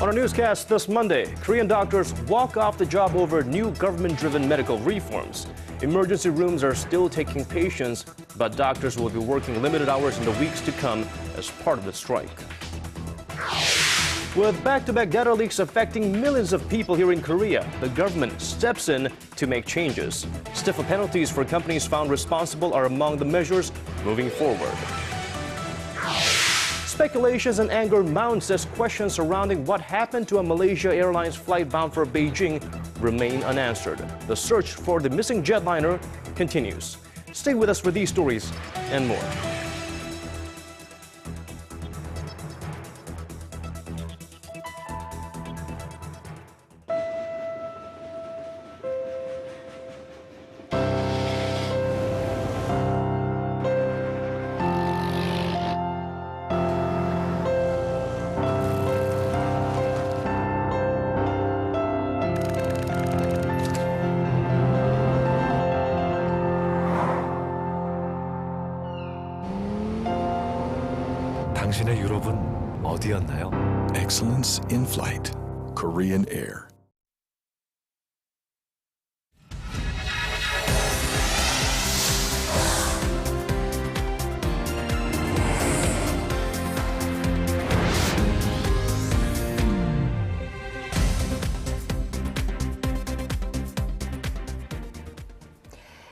On our newscast this Monday, Korean doctors walk off the job over new government-driven medical reforms. Emergency rooms are still taking patients, but doctors will be working limited hours in the weeks to come as part of the strike. With back-to-back data leaks affecting millions of people here in Korea, the government steps in to make changes. Stiffer penalties for companies found responsible are among the measures moving forward. Speculations and anger mounts as questions surrounding what happened to a Malaysia Airlines flight bound for Beijing remain unanswered. The search for the missing jetliner continues. Stay with us for these stories and more. 당신의 유럽은 어디였나요? Excellence in flight. Korean Air.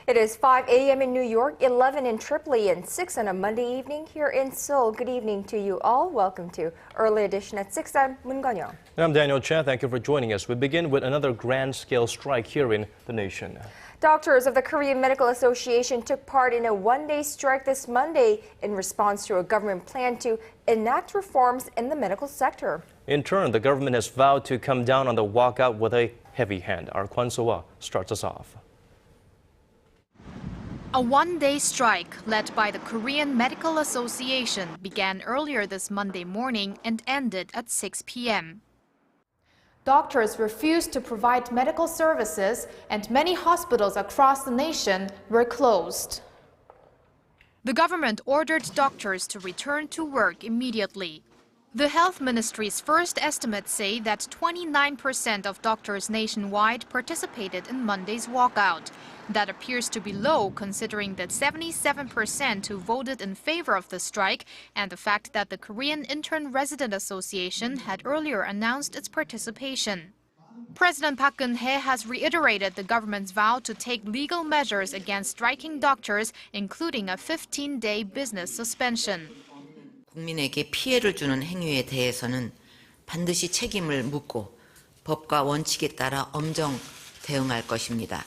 It is 5 a.m. in New York, 11 in Tripoli, and 6 on a Monday evening here in Seoul. Good evening to you all. Welcome to Early Edition at 6. I'm Moon Ganyong. And I'm Daniel Chen. Thank you for joining us. We begin with another grand-scale strike here in the nation. Doctors of the Korean Medical Association took part in a one-day strike this Monday in response to a government plan to enact reforms in the medical sector. In turn, the government has vowed to come down on the walkout with a heavy hand. Our Kwon Soa starts us off. A one-day strike led by the Korean Medical Association began earlier this Monday morning and ended at 6 p.m. Doctors refused to provide medical services, and many hospitals across the nation were closed. The government ordered doctors to return to work immediately. The Health Ministry's first estimates say that 29% of doctors nationwide participated in Monday's walkout. That appears to be low considering that 77% who voted in favor of the strike and the fact that the Korean Intern Resident Association had earlier announced its participation. President Park Geun-hye has reiterated the government's vow to take legal measures against striking doctors, including a 15-day business suspension. 국민에게 피해를 주는 행위에 대해서는 반드시 책임을 묻고 법과 원칙에 따라 엄정 대응할 것입니다.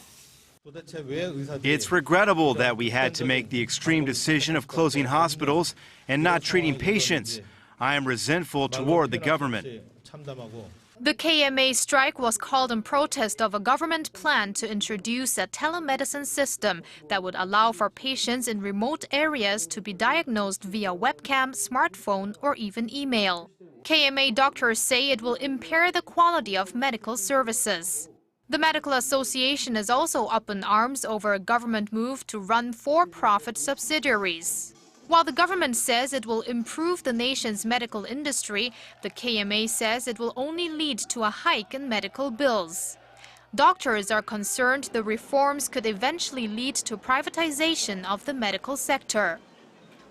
It's regrettable that we had to make the extreme decision of closing hospitals and not treating patients. I am resentful toward the government. The KMA strike was called in protest of a government plan to introduce a telemedicine system that would allow for patients in remote areas to be diagnosed via webcam, smartphone, or even email. KMA doctors say it will impair the quality of medical services. The Medical Association is also up in arms over a government move to run for-profit subsidiaries. While the government says it will improve the nation's medical industry, the KMA says it will only lead to a hike in medical bills. Doctors are concerned the reforms could eventually lead to privatization of the medical sector.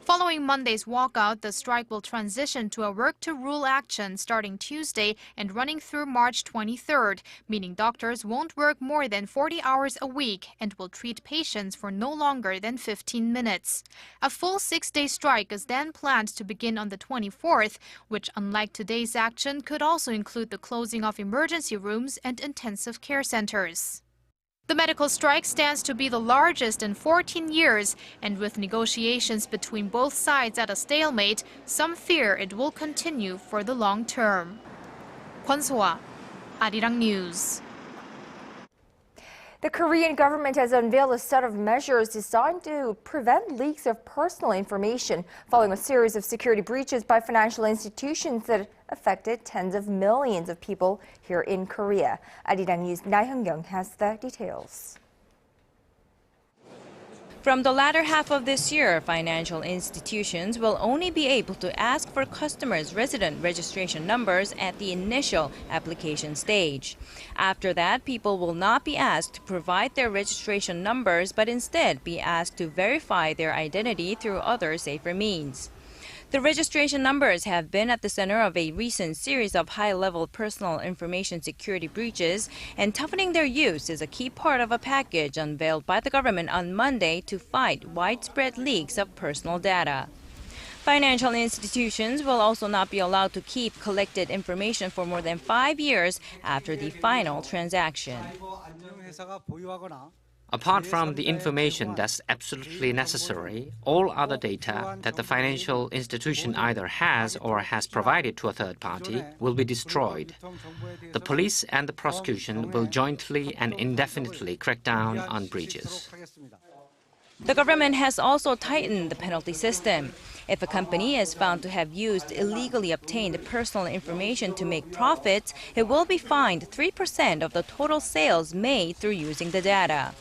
Following Monday's walkout, the strike will transition to a work-to-rule action starting Tuesday and running through March 23rd, meaning doctors won't work more than 40 hours a week and will treat patients for no longer than 15 minutes. A full 6-day strike is then planned to begin on the 24th, which, unlike today's action, could also include the closing of emergency rooms and intensive care centers. The medical strike stands to be the largest in 14 years, and with negotiations between both sides at a stalemate, some fear it will continue for the long term. Kwon Soa, Arirang News. The Korean government has unveiled a set of measures designed to prevent leaks of personal information following a series of security breaches by financial institutions that affected tens of millions of people here in Korea. Arirang News' Na Hyung-kyung has the details. From the latter half of this year, financial institutions will only be able to ask for customers' resident registration numbers at the initial application stage. After that, people will not be asked to provide their registration numbers, but instead be asked to verify their identity through other safer means. The registration numbers have been at the center of a recent series of high-level personal information security breaches, and toughening their use is a key part of a package unveiled by the government on Monday to fight widespread leaks of personal data. Financial institutions will also not be allowed to keep collected information for more than 5 years after the final transaction. Apart from the information that's absolutely necessary, all other data that the financial institution either has or has provided to a third party will be destroyed. The police and the prosecution will jointly and indefinitely crack down on breaches. The government has also tightened the penalty system. If a company is found to have used illegally obtained personal information to make profits, it will be fined 3% of the total sales made through using the data.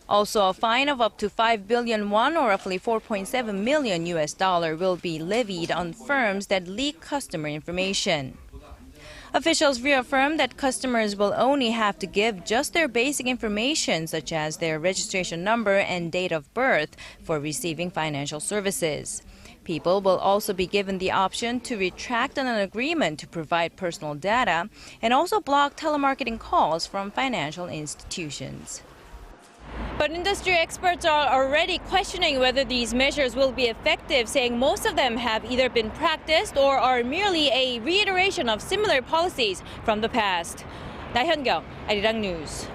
Also, a fine of up to 5 billion won, or roughly $4.7 million will be levied on firms that leak customer information. Officials reaffirm that customers will only have to give just their basic information, such as their registration number and date of birth, for receiving financial services. People will also be given the option to retract on an agreement to provide personal data and also block telemarketing calls from financial institutions. But industry experts are already questioning whether these measures will be effective, saying most of them have either been practiced or are merely a reiteration of similar policies from the past. 나현경, Arirang News.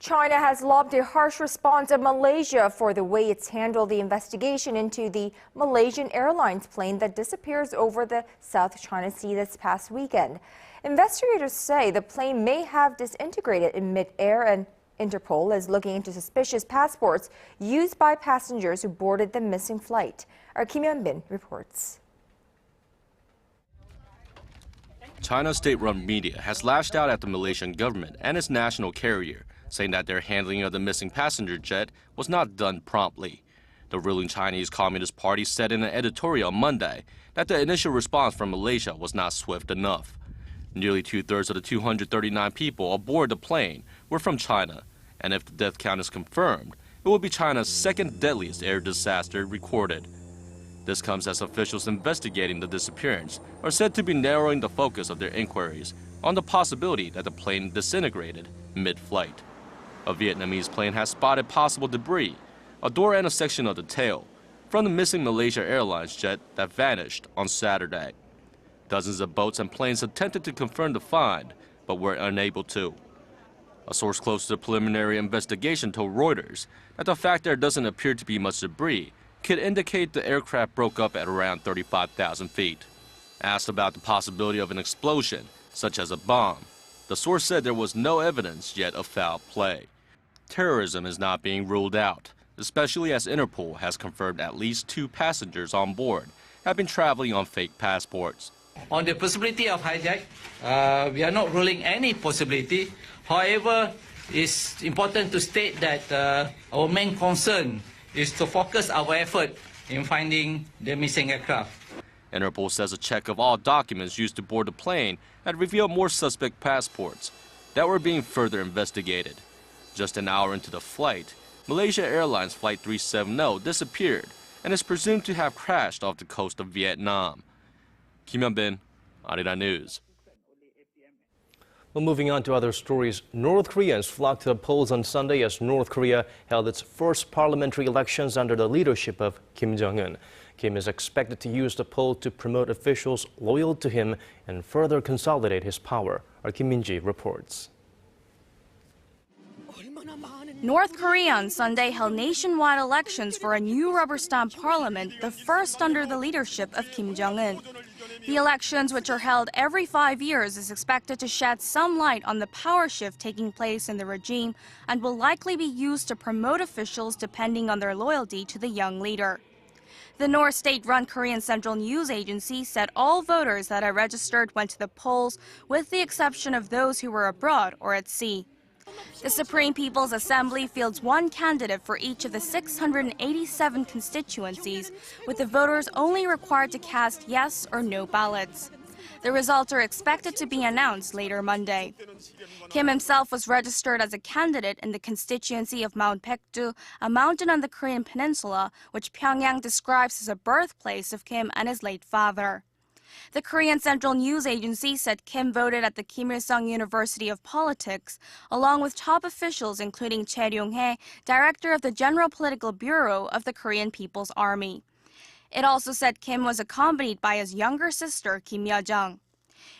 China has lobbed a harsh response at Malaysia for the way it's handled the investigation into the Malaysian Airlines plane that disappears over the South China Sea this past weekend. Investigators say the plane may have disintegrated in mid-air, and Interpol is looking into suspicious passports used by passengers who boarded the missing flight. Our Kim Hyun-bin reports. China's state-run media has lashed out at the Malaysian government and its national carrier, saying that their handling of the missing passenger jet was not done promptly. The ruling Chinese Communist Party said in an editorial on Monday that the initial response from Malaysia was not swift enough. Nearly two-thirds of the 239 people aboard the plane were from China, and if the death count is confirmed, it will be China's second deadliest air disaster recorded. This comes as officials investigating the disappearance are said to be narrowing the focus of their inquiries on the possibility that the plane disintegrated mid-flight. A Vietnamese plane has spotted possible debris, a door and a section of the tail, from the missing Malaysia Airlines jet that vanished on Saturday. Dozens of boats and planes attempted to confirm the find, but were unable to. A source close to the preliminary investigation told Reuters that the fact there doesn't appear to be much debris could indicate the aircraft broke up at around 35,000 feet. Asked about the possibility of an explosion, such as a bomb, the source said there was no evidence yet of foul play. Terrorism is not being ruled out, especially as Interpol has confirmed at least 2 passengers on board have been traveling on fake passports. On the possibility of hijack, we are not ruling any possibility. However, it's important to state that our main concern is to focus our effort in finding the missing aircraft. Interpol says a check of all documents used to board the plane had revealed more suspect passports that were being further investigated. Just an hour into the flight, Malaysia Airlines Flight 370 disappeared and is presumed to have crashed off the coast of Vietnam. Kim Hyun-bin, Arirang News. Well, moving on to other stories, North Koreans flocked to the polls on Sunday as North Korea held its first parliamentary elections under the leadership of Kim Jong-un. Kim is expected to use the poll to promote officials loyal to him and further consolidate his power. Our Kim Min-ji reports. North Korea on Sunday held nationwide elections for a new rubber stamp parliament, the first under the leadership of Kim Jong-un. The elections, which are held every 5 years, is expected to shed some light on the power shift taking place in the regime and will likely be used to promote officials depending on their loyalty to the young leader. The North State-run Korean Central News Agency said all voters that are registered went to the polls, with the exception of those who were abroad or at sea. The Supreme People's Assembly fields one candidate for each of the 687 constituencies, with the voters only required to cast yes or no ballots. The results are expected to be announced later Monday. Kim himself was registered as a candidate in the constituency of Mount Baekdu, a mountain on the Korean peninsula, which Pyongyang describes as a birthplace of Kim and his late father. The Korean Central News Agency said Kim voted at the Kim Il-sung University of Politics, along with top officials including Choi Ryong-hae, director of the General Political Bureau of the Korean People's Army. It also said Kim was accompanied by his younger sister, Kim Yo-jung.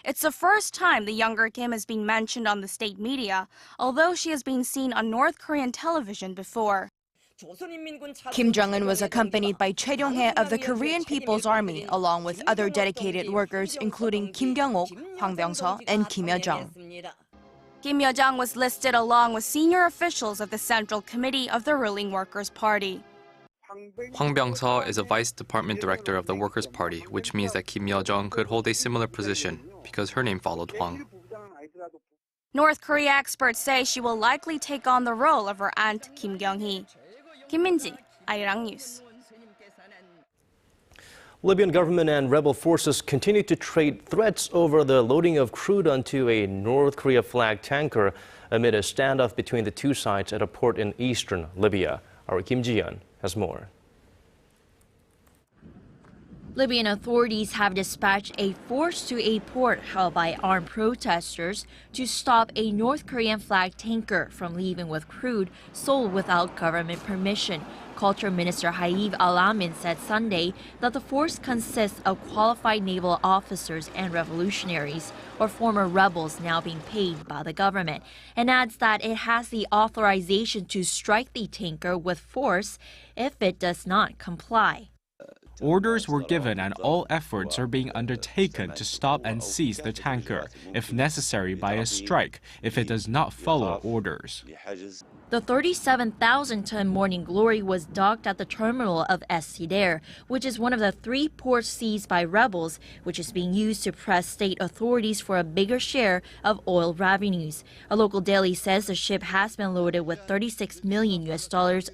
It's the first time the younger Kim has been mentioned on the state media, although she has been seen on North Korean television before. Kim Jong-un was accompanied by Choi Ryong-hae of the Korean People's Army, along with other dedicated workers including Kim Byung-ok, Hwang Byung-seo, and Kim Yo-jung. Kim Yo-jung was listed along with senior officials of the Central Committee of the ruling Workers' Party. Hwang Byung-seo is a vice department director of the Workers' Party, which means that Kim Yo-jung could hold a similar position because her name followed Hwang. North Korea experts say she will likely take on the role of her aunt Kim Kyung-hee. Kim Min-ji, Arirang News. Libyan government and rebel forces continue to trade threats over the loading of crude onto a North Korea flagged tanker amid a standoff between the two sides at a port in eastern Libya. Our Kim Ji-yeon has more. Libyan authorities have dispatched a force to a port held by armed protesters to stop a North Korean flagged tanker from leaving with crude sold without government permission. Culture Minister Haif Al-Amin said Sunday that the force consists of qualified naval officers and revolutionaries, or former rebels now being paid by the government, and adds that it has the authorization to strike the tanker with force if it does not comply. Orders were given and all efforts are being undertaken to stop and seize the tanker, if necessary by a strike, if it does not follow orders. The 37,000-ton Morning Glory was docked at the terminal of Sider, which is one of the 3 ports seized by rebels, which is being used to press state authorities for a bigger share of oil revenues. A local daily says the ship has been loaded with $36 million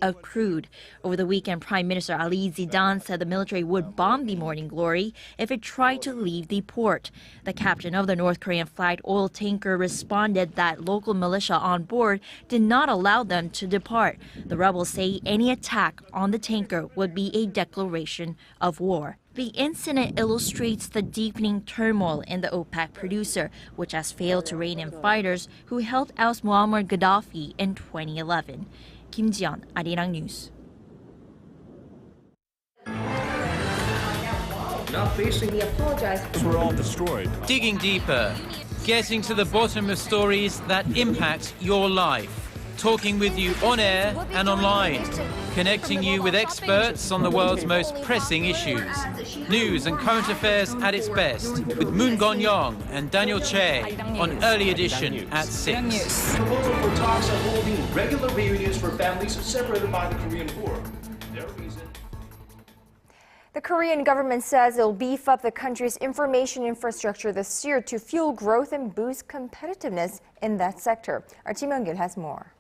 of crude. Over the weekend, Prime Minister Ali Zidane said the military would bomb the Morning Glory if it tried to leave the port. The captain of the North Korean flagged oil tanker responded that local militia on board did not allow them to depart. The rebels say any attack on the tanker would be a declaration of war. The incident illustrates the deepening turmoil in the OPEC producer, which has failed to rein in fighters who helped oust Muammar Gaddafi in 2011. Kim Ji-yeon, Arirang News. Not facing the apologize. We're all destroyed. Digging deeper, getting to the bottom of stories that impact your life. Talking with you on air and online, connecting you with experts on the world's most pressing issues. News and current affairs at its best, with Moon Gon-young and Daniel Che on Early Edition at 6. Proposal for talks on holding regular reunions for families separated by the Korean War. The Korean government says it will beef up the country's information infrastructure this year to fuel growth and boost competitiveness in that sector. Our Ji Myung-gil has more.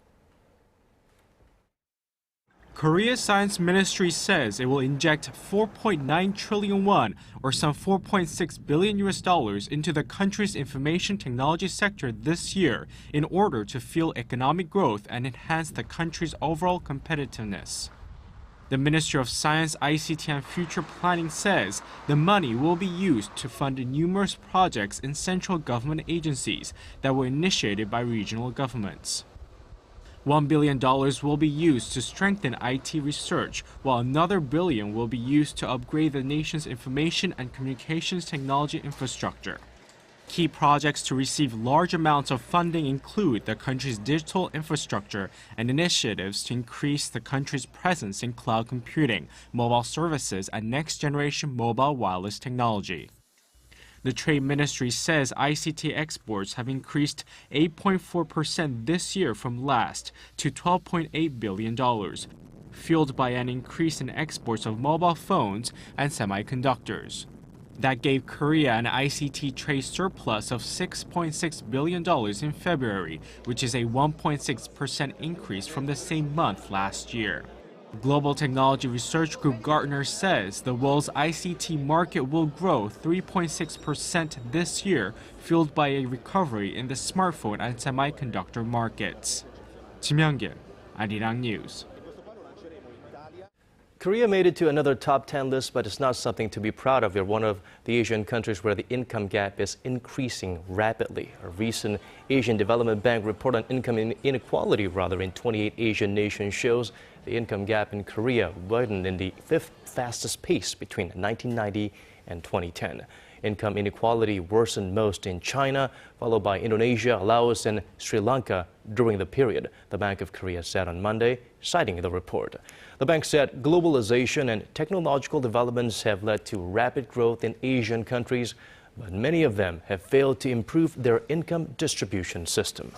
Korea's Science Ministry says it will inject 4.9 trillion won, or some $4.6 billion into the country's information technology sector this year in order to fuel economic growth and enhance the country's overall competitiveness. The Ministry of Science, ICT and Future Planning says the money will be used to fund numerous projects in central government agencies that were initiated by regional governments. $1 billion will be used to strengthen IT research, while another billion will be used to upgrade the nation's information and communications technology infrastructure. Key projects to receive large amounts of funding include the country's digital infrastructure and initiatives to increase the country's presence in cloud computing, mobile services, and next-generation mobile wireless technology. The Trade Ministry says ICT exports have increased 8.4% this year from last to $12.8 billion, fueled by an increase in exports of mobile phones and semiconductors. That gave Korea an ICT trade surplus of $6.6 billion in February, which is a 1.6% increase from the same month last year. Global technology research group Gartner says the world's ICT market will grow 3.6% this year, fueled by a recovery in the smartphone and semiconductor markets. Kim Young-gil, Arirang News. Korea made it to another top 10 list, but it's not something to be proud of. We're one of the Asian countries where the income gap is increasing rapidly. A recent Asian Development Bank report on income inequality in 28 Asian nations shows the income gap in Korea widened in the fifth fastest pace between 1990 and 2010. Income inequality worsened most in China, followed by Indonesia, Laos, and Sri Lanka during the period, the Bank of Korea said on Monday, citing the report. The bank said globalization and technological developments have led to rapid growth in Asian countries, but many of them have failed to improve their income distribution system.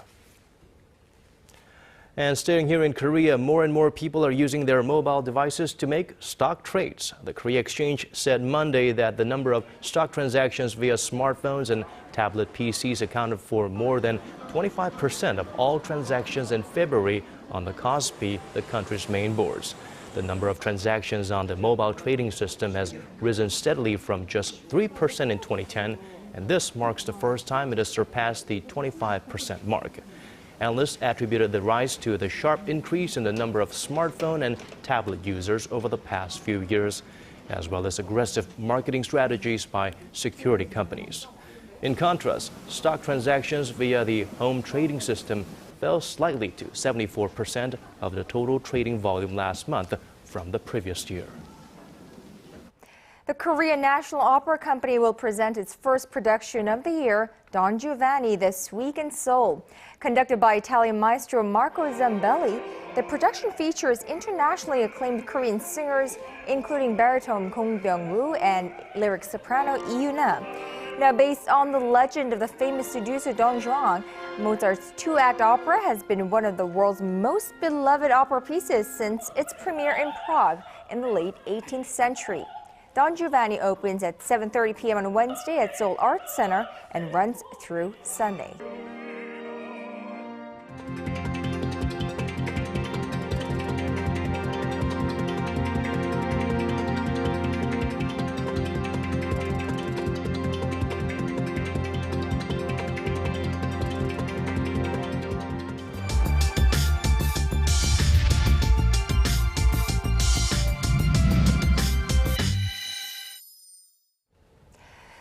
And staying here in Korea, more and more people are using their mobile devices to make stock trades. The Korea Exchange said Monday that the number of stock transactions via smartphones and tablet PCs accounted for more than 25% of all transactions in February on the KOSPI, the country's main boards. The number of transactions on the mobile trading system has risen steadily from just 3% in 2010, and this marks the first time it has surpassed the 25% mark. Analysts attributed the rise to the sharp increase in the number of smartphone and tablet users over the past few years, as well as aggressive marketing strategies by security companies. In contrast, stock transactions via the home trading system fell slightly to 74% of the total trading volume last month from the previous year. The Korean National Opera Company will present its first production of the year, Don Giovanni, this week in Seoul. Conducted by Italian maestro Marco Zambelli, the production features internationally acclaimed Korean singers, including baritone Kong Byung-woo and lyric soprano Lee Yoon-ah. Now, based on the legend of the famous seducer Don Juan, Mozart's two-act opera has been one of the world's most beloved opera pieces since its premiere in Prague in the late 18th century. Don Giovanni opens at 7:30 p.m. on Wednesday at Seoul Arts Center and runs through Sunday.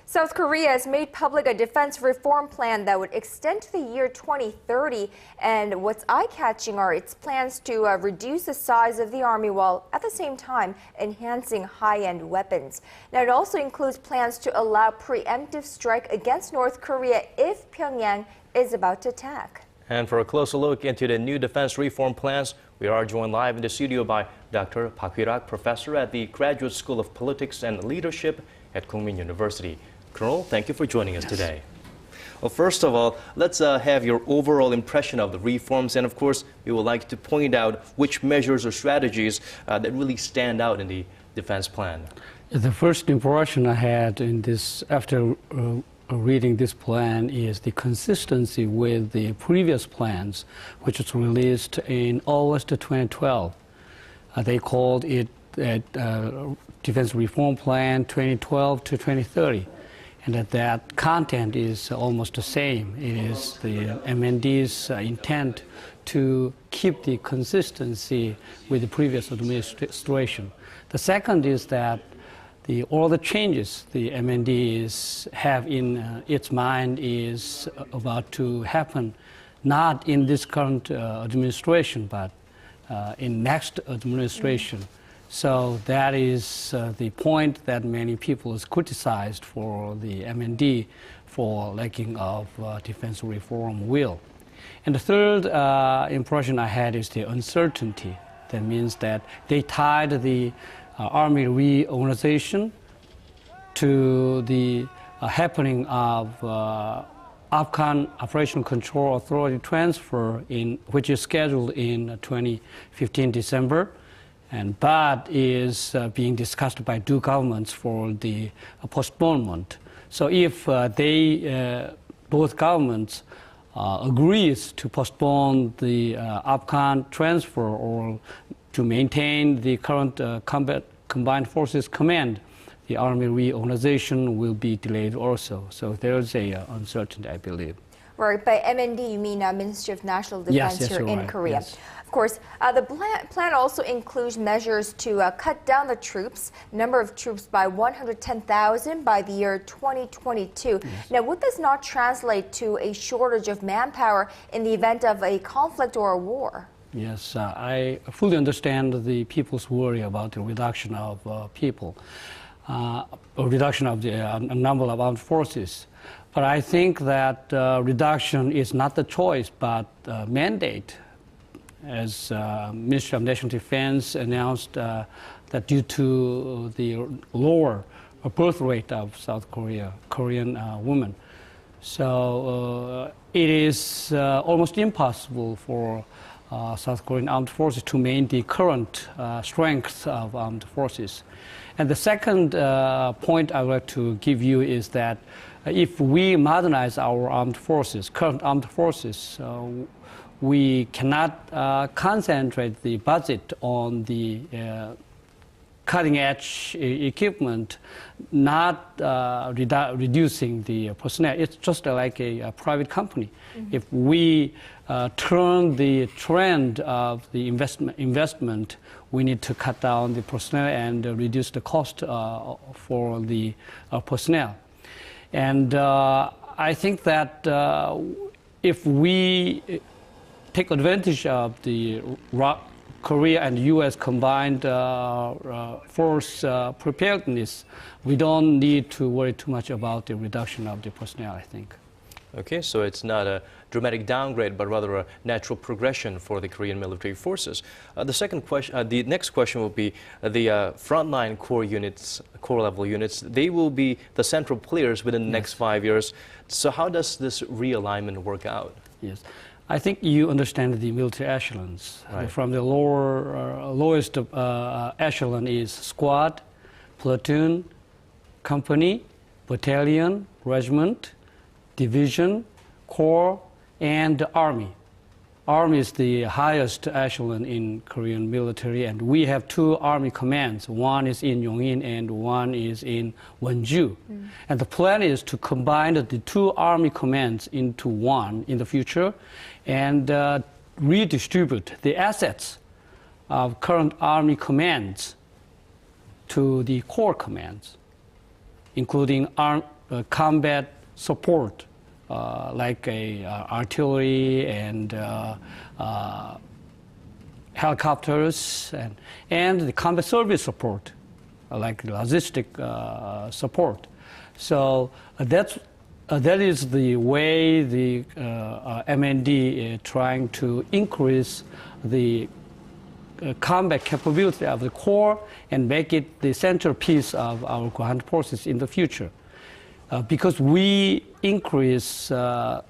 South Korea has made public a defense reform plan that would extend to the year 2030. And what's eye-catching are its plans to reduce the size of the army while at the same time enhancing high-end weapons. Now, it also includes plans to allow preemptive strike against North Korea if Pyongyang is about to attack. And for a closer look into the new defense reform plans, we are joined live in the studio by Dr. Park Hee-rak, professor at the Graduate School of Politics and Leadership at Kookmin University. Colonel, thank you for joining us today. Well, first of all, let's have your overall impression of the reforms, and of course, we would like to point out which measures or strategies that really stand out in the defense plan. The first impression I had in this, after reading this plan, is the consistency with the previous plans, which was released in August 2012. They called it Defense Reform Plan 2012 to 2030. And that content is almost the same. It is the MND's intent to keep the consistency with the previous administration. The second is that all the changes the MND have in its mind is about to happen, not in this current administration, but in next administration. So that is the point that many people has criticized for the MND for lacking of defense reform will. And the third impression I had is the uncertainty. That means that they tied the army reorganization to the happening of Afghan Operational Control Authority transfer, which is scheduled in 2015 December. but is being discussed by two governments for the postponement. So if both governments agrees to postpone the Afghan transfer or to maintain the current combined forces command, the army reorganization will be delayed also. So there's a uncertainty, I believe. Right, by MND you mean Ministry of National Defense yes, here in right. Korea. Yes. Of course, the plan also includes measures to cut down the number of troops by 110,000 by the year 2022. Yes. Now, would this not translate to a shortage of manpower in the event of a conflict or a war? Yes, I fully understand the people's worry about the reduction of people, or reduction of the number of armed forces. But I think that reduction is not the choice, but mandate. As Ministry of National Defense announced that due to the lower birth rate of South Korean women. So it is almost impossible for South Korean armed forces to maintain the current strength of armed forces. And the second point I would like to give you is that if we modernize our armed forces, current armed forces, we cannot concentrate the budget on the cutting-edge equipment, not reducing the personnel. It's just like a private company. Mm-hmm. If we turn the trend of the investment, we need to cut down the personnel and reduce the cost for the personnel. And I think that if we take advantage of the Korea and U.S. combined force preparedness, we don't need to worry too much about the reduction of the personnel, I think. Okay, so it's not a dramatic downgrade, but rather a natural progression for the Korean military forces. The next question will be the frontline core level units. They will be the central players within the next 5 years. So how does this realignment work out? Yes. I think you understand the military echelons. Right. From the lowest echelon is squad, platoon, company, battalion, regiment, division, corps, and army. Army is the highest echelon in Korean military, and we have two army commands. One is in Yongin and one is in Wonju. Mm. And the plan is to combine the two army commands into one in the future and redistribute the assets of current army commands to the core commands, including combat support, like artillery and helicopters, and the combat service support, like logistic support. So that is the way the MND is trying to increase the combat capability of the core and make it the centerpiece of our ground forces in the future. Because we increase, instead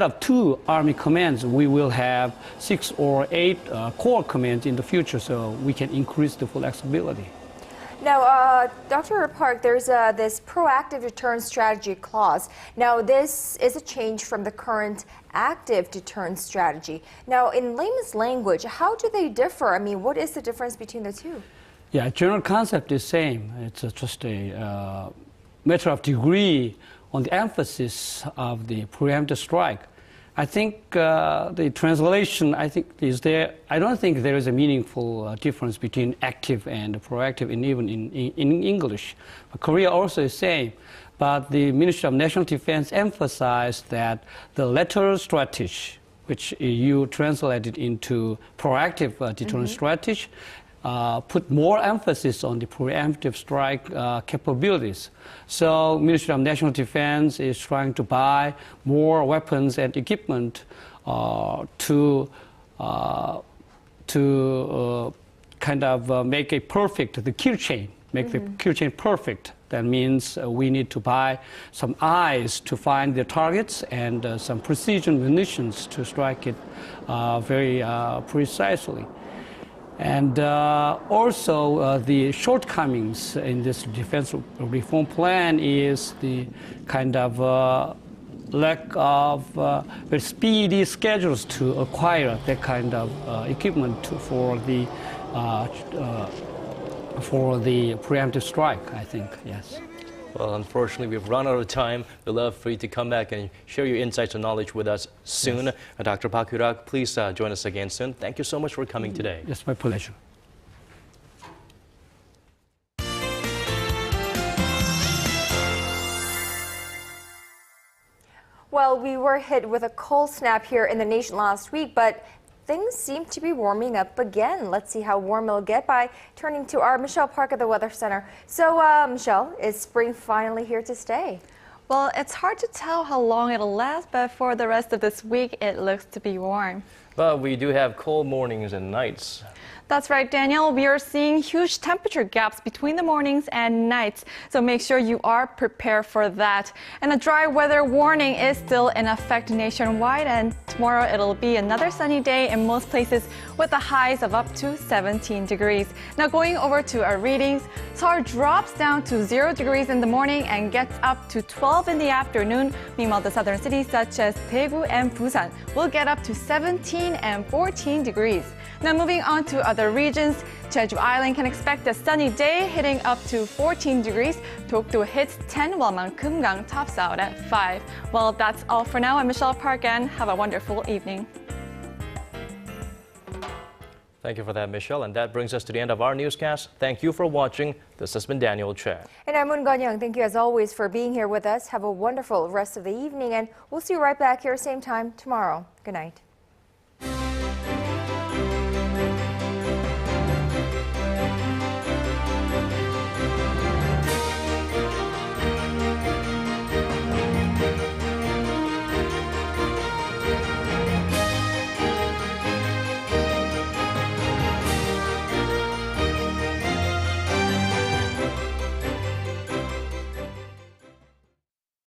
of two army commands, we will have 6 or 8 core commands in the future, so we can increase the flexibility. Now, Dr. Park, there's this proactive deterrence strategy clause. Now, this is a change from the current active deterrence strategy. Now, in layman's language, how do they differ? I mean, what is the difference between the two? Yeah, general concept is same. It's just a matter of degree on the emphasis of the preemptive strike. I think the translation, is there. I don't think there is a meaningful difference between active and proactive, and even in English. But Korea also is same. But the Ministry of National Defense emphasized that the latter strategy, which you translated into proactive deterrence strategy, put more emphasis on the preemptive strike capabilities. So Ministry of National Defense is trying to buy more weapons and equipment to kind of make a perfect, the kill chain, make the kill chain perfect. That means we need to buy some eyes to find the targets and some precision munitions to strike it very precisely. And also the shortcomings in this defense reform plan is the kind of lack of very speedy schedules to acquire that kind of equipment for the preemptive strike, I think, yes. Well, unfortunately, we've run out of time. We'd love for you to come back and share your insights and knowledge with us soon. Yes. Dr. Park Hyuk, please join us again soon. Thank you so much for coming today. It's my pleasure. Well, we were hit with a cold snap here in the nation last week, but things seem to be warming up again. Let's see how warm it'll get by turning to our Michelle Park at the Weather Center. So, Michelle, is spring finally here to stay? Well, it's hard to tell how long it'll last, but for the rest of this week, it looks to be warm. But we do have cold mornings and nights. That's right, Daniel. We are seeing huge temperature gaps between the mornings and nights, so make sure you are prepared for that. And a dry weather warning is still in effect nationwide, and tomorrow it'll be another sunny day in most places with the highs of up to 17 degrees. Now going over to our readings, Seoul drops down to 0 degrees in the morning and gets up to 12 in the afternoon. Meanwhile, the southern cities such as Daegu and Busan will get up to 17 and 14 degrees. Now moving on to other regions, Jeju Island can expect a sunny day hitting up to 14 degrees. Dokdo hits 10 while Mount Kumgang tops out at 5. Well, that's all for now. I'm Michelle Park and have a wonderful evening. Thank you for that, Michelle. And that brings us to the end of our newscast. Thank you for watching. This has been Daniel Che. And I'm Moon Gonyang. Thank you as always for being here with us. Have a wonderful rest of the evening, and we'll see you right back here same time tomorrow. Good night.